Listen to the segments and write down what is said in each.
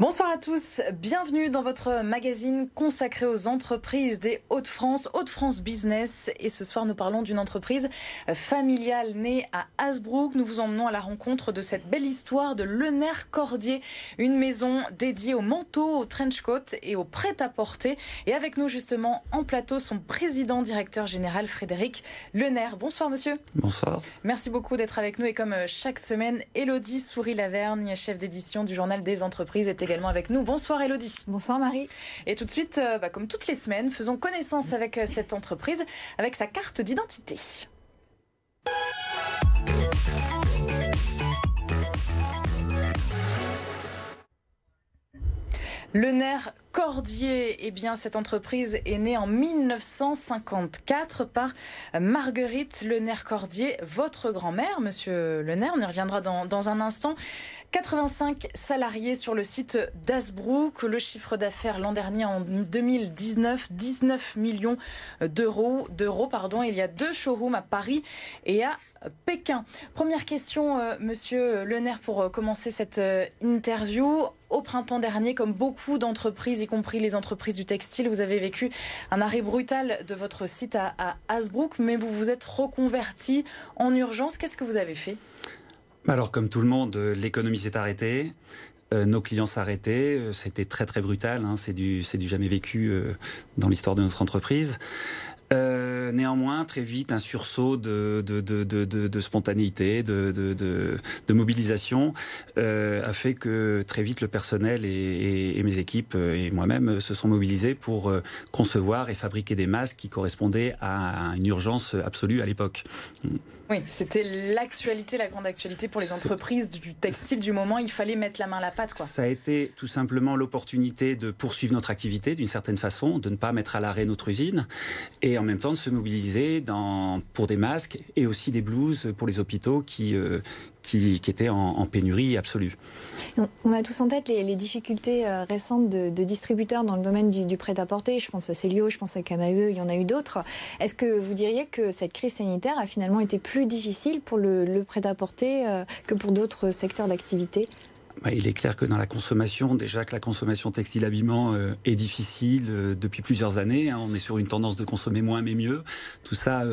Bonsoir à tous, bienvenue dans votre magazine consacré aux entreprises des Hauts-de-France, Hauts-de-France Business. Et ce soir, nous parlons d'une entreprise familiale née à Hazebrouck. Nous vous emmenons à la rencontre de cette belle histoire de Lenert Cordier, une maison dédiée aux manteaux, aux trench coats et au prêt-à-porter. Et avec nous justement en plateau, son président directeur général Frédéric Lenert. Bonsoir monsieur. Bonsoir. Merci beaucoup d'être avec nous et comme chaque semaine, Élodie Souris-Lavergne, chef d'édition du Journal des entreprises, est également avec nous. Bonsoir Élodie. Bonsoir Marie. Et tout de suite, comme toutes les semaines, faisons connaissance avec cette entreprise, avec sa carte d'identité. Lenert Cordier, eh bien, cette entreprise est née en 1954 par Marguerite Lenert Cordier, votre grand-mère, monsieur Lenert. On y reviendra dans un instant. 85 salariés sur le site d'Hazebrouck. Le chiffre d'affaires l'an dernier, en 2019, 19 millions d'euros. Il y a 2 showrooms à Paris et à Pékin. Première question, monsieur Lenert, pour commencer cette interview. Au printemps dernier, comme beaucoup d'entreprises, y compris les entreprises du textile, vous avez vécu un arrêt brutal de votre site à Hazebrouck, mais vous vous êtes reconverti en urgence. Qu'est-ce que vous avez fait ? Alors, comme tout le monde, l'économie s'est arrêtée. Nos clients s'arrêtaient. C'était très très brutal. Hein. C'est du jamais vécu dans l'histoire de notre entreprise. Néanmoins, très vite, un sursaut de spontanéité, de mobilisation a fait que très vite le personnel et mes équipes et moi-même se sont mobilisés pour concevoir et fabriquer des masques qui correspondaient à une urgence absolue à l'époque. Oui, c'était l'actualité, la grande actualité pour les entreprises du textile du moment. Il fallait mettre la main à la pâte, quoi. Ça a été tout simplement l'opportunité de poursuivre notre activité d'une certaine façon, de ne pas mettre à l'arrêt notre usine et en même temps de se mobiliser pour des masques et aussi des blouses pour les hôpitaux qui étaient en pénurie absolue. On a tous en tête les difficultés récentes de distributeurs dans le domaine du prêt-à-porter. Je pense à Célio, je pense à Camaïeu, il y en a eu d'autres. Est-ce que vous diriez que cette crise sanitaire a finalement été plus difficile pour le prêt-à-porter que pour d'autres secteurs d'activité ? Il est clair que dans la consommation, déjà que la consommation textile-habillement est difficile depuis plusieurs années. Hein, on est sur une tendance de consommer moins mais mieux. Tout ça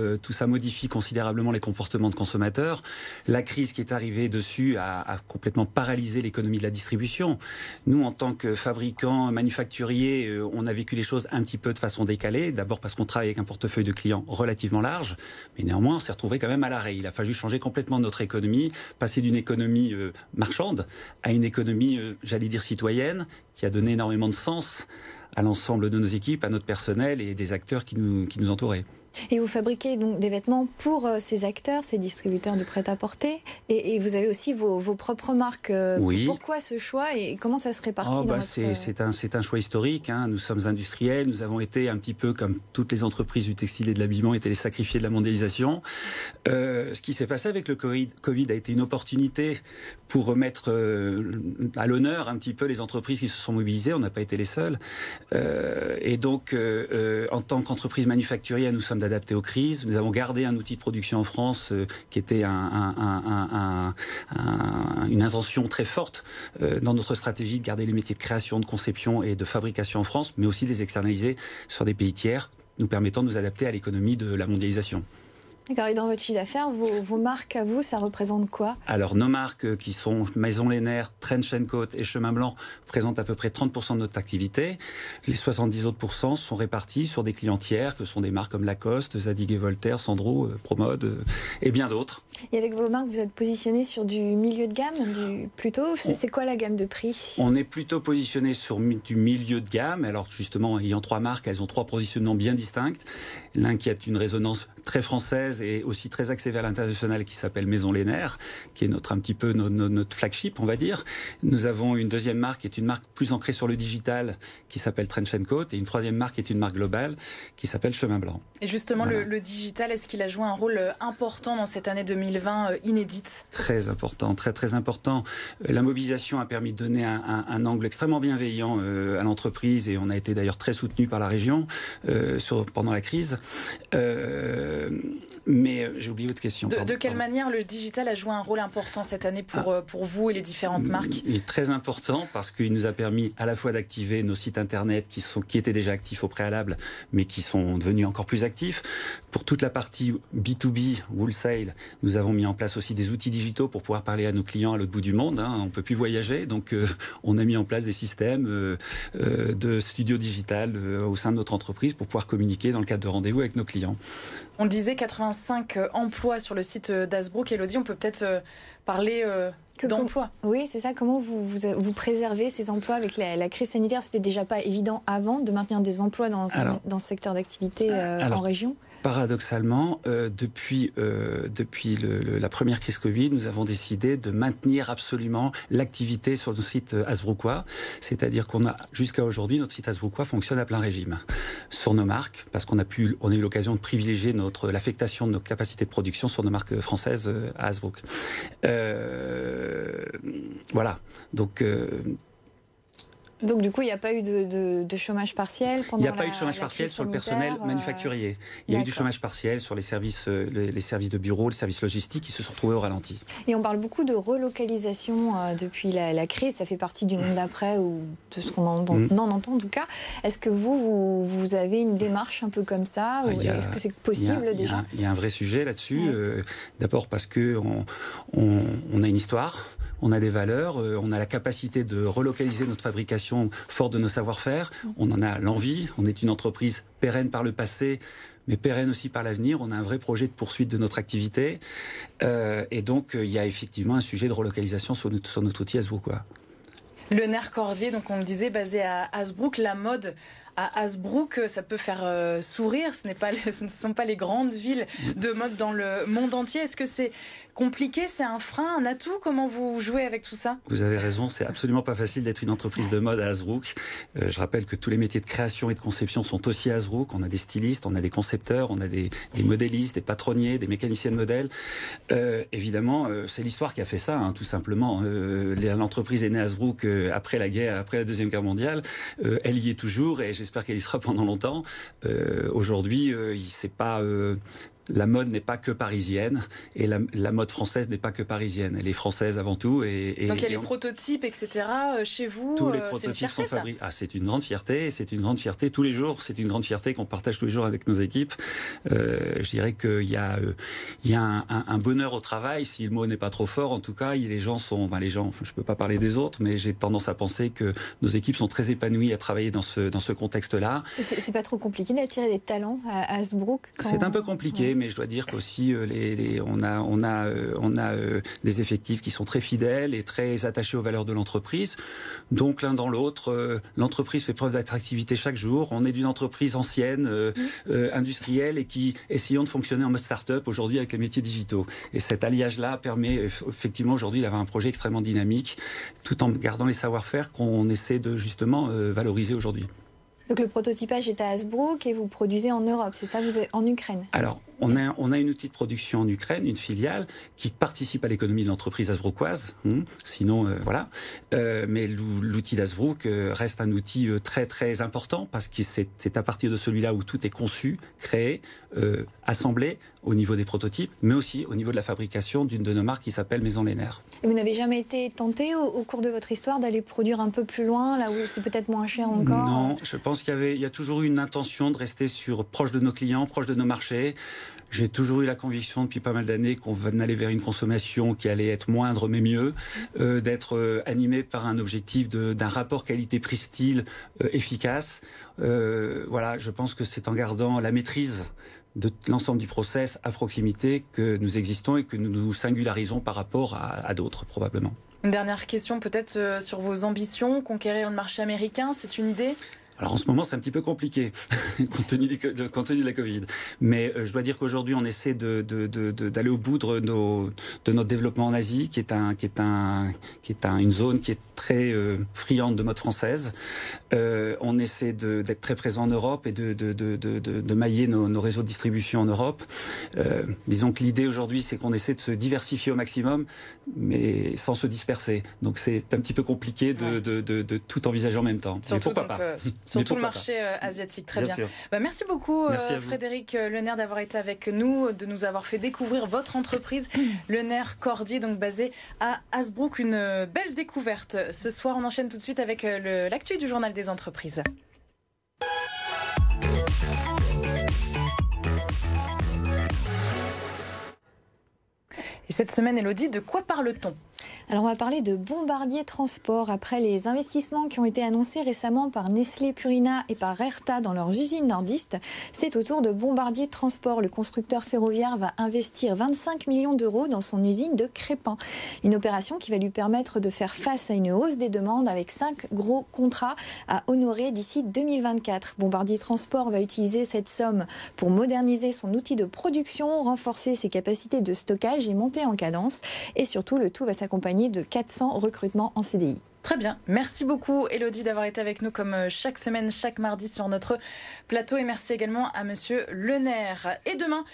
modifie considérablement les comportements de consommateurs. La crise qui est arrivée dessus a complètement paralysé l'économie de la distribution. Nous, en tant que fabricants, manufacturiers, on a vécu les choses un petit peu de façon décalée. D'abord parce qu'on travaille avec un portefeuille de clients relativement large, mais néanmoins, on s'est retrouvé quand même à l'arrêt. Il a fallu changer complètement notre économie, passer d'une économie marchande à une économie, j'allais dire citoyenne, qui a donné énormément de sens à l'ensemble de nos équipes, à notre personnel et des acteurs qui nous entouraient. Et vous fabriquez donc des vêtements pour ces acteurs, ces distributeurs de prêt-à-porter, et vous avez aussi vos propres marques. Oui. Pourquoi ce choix et comment ça se répartit dans votre... C'est un choix historique. Hein. Nous sommes industriels, nous avons été un petit peu comme toutes les entreprises du textile et de l'habillement, étaient les sacrifiés de la mondialisation. Ce qui s'est passé avec le Covid a été une opportunité pour remettre à l'honneur un petit peu les entreprises qui se sont mobilisées. On n'a pas été les seuls. Et donc, en tant qu'entreprise manufacturière, nous sommes d'adapter aux crises. Nous avons gardé un outil de production en France qui était une intention très forte dans notre stratégie de garder les métiers de création, de conception et de fabrication en France, mais aussi de les externaliser sur des pays tiers, nous permettant de nous adapter à l'économie de la mondialisation. D'accord, et dans votre chiffre d'affaires, vos marques à vous, ça représente quoi ? Alors, nos marques qui sont Maison Lenert, Trench Coat et Chemin Blanc représentent à peu près 30% de notre activité. Les 70 autres % sont répartis sur des clients tiers, que sont des marques comme Lacoste, Zadig & Voltaire, Sandro, Promode et bien d'autres. Et avec vos marques, vous êtes positionné sur du milieu de gamme, c'est quoi la gamme de prix ? On est plutôt positionné sur du milieu de gamme. Alors justement, ayant 3 marques, elles ont 3 positionnements bien distincts. L'un qui a une résonance très française et aussi très axée vers l'international qui s'appelle Maison Lenert, qui est notre flagship, on va dire. Nous avons une deuxième marque qui est une marque plus ancrée sur le digital qui s'appelle Trench Coat et une troisième marque qui est une marque globale qui s'appelle Chemin Blanc. Et justement, voilà. le digital, est-ce qu'il a joué un rôle important dans cette année 2020 inédite ? Très important, très très important. La mobilisation a permis de donner un angle extrêmement bienveillant à l'entreprise et on a été d'ailleurs très soutenu par la région pendant la crise. Mais j'ai oublié votre question. De quelle manière le digital a joué un rôle important cette année pour vous et les différentes marques? Il est très important parce qu'il nous a permis à la fois d'activer nos sites internet qui étaient déjà actifs au préalable, mais qui sont devenus encore plus actifs. Pour toute la partie B2B, wholesale, nous avons mis en place aussi des outils digitaux pour pouvoir parler à nos clients à l'autre bout du monde. On ne peut plus voyager, donc on a mis en place des systèmes de studio digital au sein de notre entreprise pour pouvoir communiquer dans le cadre de rendez-vous avec nos clients. On le disait, 85 emplois sur le site d'Hasbrook. Elodie, on peut peut-être parler d'emplois. Oui, c'est ça. Comment vous préservez ces emplois avec la crise sanitaire? C'était déjà pas évident avant de maintenir des emplois dans ce secteur d'activité en région? Paradoxalement, depuis la première crise Covid, nous avons décidé de maintenir absolument l'activité sur nos sites hasbrookois. C'est-à-dire qu'on a, jusqu'à aujourd'hui, notre site hasbrookois fonctionne à plein régime. Sur nos marques, parce qu'on a eu l'occasion de privilégier l'affectation de nos capacités de production sur nos marques françaises à Hasbrook. Voilà. Donc du coup, il n'y a pas eu de chômage partiel pendant la crise sanitaire? Il n'y a pas eu de chômage partiel sur le personnel manufacturier. Il y a eu du chômage partiel sur les services de bureau, les services logistiques qui se sont retrouvés au ralenti. Et on parle beaucoup de relocalisation depuis la crise. Ça fait partie du monde d'après ou de ce qu'on en entend en tout cas. Est-ce que vous avez une démarche un peu comme ça? Est-ce que c'est possible déjà? Il y a un vrai sujet là-dessus. D'abord parce qu'on a une histoire, on a des valeurs, on a la capacité de relocaliser notre fabrication fort de nos savoir-faire. On en a l'envie. On est une entreprise pérenne par le passé, mais pérenne aussi par l'avenir. On a un vrai projet de poursuite de notre activité. Et donc, il y a effectivement un sujet de relocalisation sur notre outil hasbrookois. Le nerf cordier, donc on le disait, basé à Hasbrook, la mode à Hasbrook, ça peut faire sourire. Ce ne sont pas les grandes villes de mode dans le monde entier. Est-ce que c'est compliqué? C'est un frein, un atout? Comment vous jouez avec tout ça? Vous avez raison, c'est absolument pas facile d'être une entreprise de mode à Hasbrook. Je rappelle que tous les métiers de création et de conception sont aussi à Hasbrook. On a des stylistes, on a des concepteurs, on a des modélistes, des patronniers, des mécaniciens de modèles. Évidemment, c'est l'histoire qui a fait ça, tout simplement. L'entreprise est née à Hasbrook après la guerre, après la Deuxième Guerre mondiale. Elle y est toujours et j'espère qu'elle y sera pendant longtemps. Aujourd'hui, c'est pas... La mode n'est pas que parisienne et la mode française n'est pas que parisienne. Elle est française avant tout. Donc il y a les prototypes, etc. chez vous. Tous les prototypes sont fabriqués. C'est une grande fierté. C'est une grande fierté tous les jours. C'est une grande fierté qu'on partage tous les jours avec nos équipes. Je dirais qu'il y a un bonheur au travail. Si le mot n'est pas trop fort, en tout cas, les gens, je peux pas parler des autres, mais j'ai tendance à penser que nos équipes sont très épanouies à travailler dans ce contexte-là. C'est pas trop compliqué d'attirer des talents à Hasbrook? C'est un peu compliqué. Mais je dois dire qu'aussi on a des effectifs qui sont très fidèles et très attachés aux valeurs de l'entreprise. Donc l'un dans l'autre, l'entreprise fait preuve d'attractivité chaque jour. On est d'une entreprise ancienne, industrielle et qui essayons de fonctionner en mode start-up aujourd'hui avec les métiers digitaux. Et cet alliage-là permet effectivement aujourd'hui d'avoir un projet extrêmement dynamique, tout en gardant les savoir-faire qu'on essaie de justement valoriser aujourd'hui. Donc le prototypage est à Hasbrook et vous produisez en Europe, c'est ça? Vous êtes en Ukraine? Alors, on a une outil de production en Ukraine, une filiale, qui participe à l'économie de l'entreprise hasbrookoise. Sinon, voilà. Mais l'outil d'Hasbrook reste un outil très très important parce que c'est à partir de celui-là où tout est conçu, créé, assemblé au niveau des prototypes, mais aussi au niveau de la fabrication d'une de nos marques qui s'appelle Maison Lénaire. Et vous n'avez jamais été tenté au cours de votre histoire d'aller produire un peu plus loin, là où c'est peut-être moins cher encore? Non, je pense qu'il y a toujours eu une intention de rester proche de nos clients, proche de nos marchés. J'ai toujours eu la conviction depuis pas mal d'années qu'on allait vers une consommation qui allait être moindre mais mieux, d'être animé par un objectif d'un rapport qualité-prix-style efficace. Voilà, je pense que c'est en gardant la maîtrise de l'ensemble du process à proximité que nous existons et que nous nous singularisons par rapport à d'autres, probablement. Une dernière question peut-être sur vos ambitions. Conquérir le marché américain, c'est une idée ? Alors en ce moment, c'est un petit peu compliqué, compte tenu de la Covid. Mais je dois dire qu'aujourd'hui, on essaie d'aller au bout de notre développement en Asie, qui est une zone qui est très friande de mode française. On essaie d'être très présent en Europe et de mailler nos réseaux de distribution en Europe. Disons que l'idée aujourd'hui, c'est qu'on essaie de se diversifier au maximum, mais sans se disperser. Donc c'est un petit peu compliqué de tout envisager en même temps. Surtout mais pourquoi pas sur tout le marché asiatique. Très bien. Merci beaucoup Frédéric Lenaire d'avoir été avec nous, de nous avoir fait découvrir votre entreprise Lenaire Cordier, donc basée à Hasbrook. Une belle découverte. Ce soir, on enchaîne tout de suite avec l'actu du journal des entreprises. Et cette semaine, Élodie, de quoi parle-t-on ? Alors on va parler de Bombardier Transport. Après les investissements qui ont été annoncés récemment par Nestlé, Purina et par Rerta dans leurs usines nordistes, c'est au tour de Bombardier Transport. Le constructeur ferroviaire va investir 25 millions d'euros dans son usine de Crépin. Une opération qui va lui permettre de faire face à une hausse des demandes avec 5 gros contrats à honorer d'ici 2024. Bombardier Transport va utiliser cette somme pour moderniser son outil de production, renforcer ses capacités de stockage et monter en cadence. Et surtout, le tout va s'accompagner de 400 recrutements en CDI. Très bien. Merci beaucoup, Élodie, d'avoir été avec nous comme chaque semaine, chaque mardi sur notre plateau. Et merci également à Monsieur Lenaire. Et demain,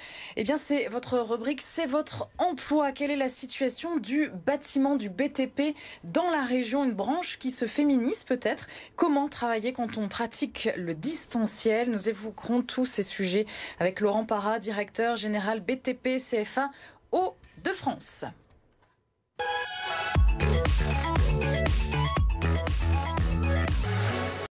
c'est votre rubrique, c'est votre emploi. Quelle est la situation du bâtiment, du BTP dans la région? Une branche qui se féminise peut-être. Comment travailler quand on pratique le distanciel? Nous évoquerons tous ces sujets avec Laurent Parra, directeur général BTP CFA Hauts-de-France.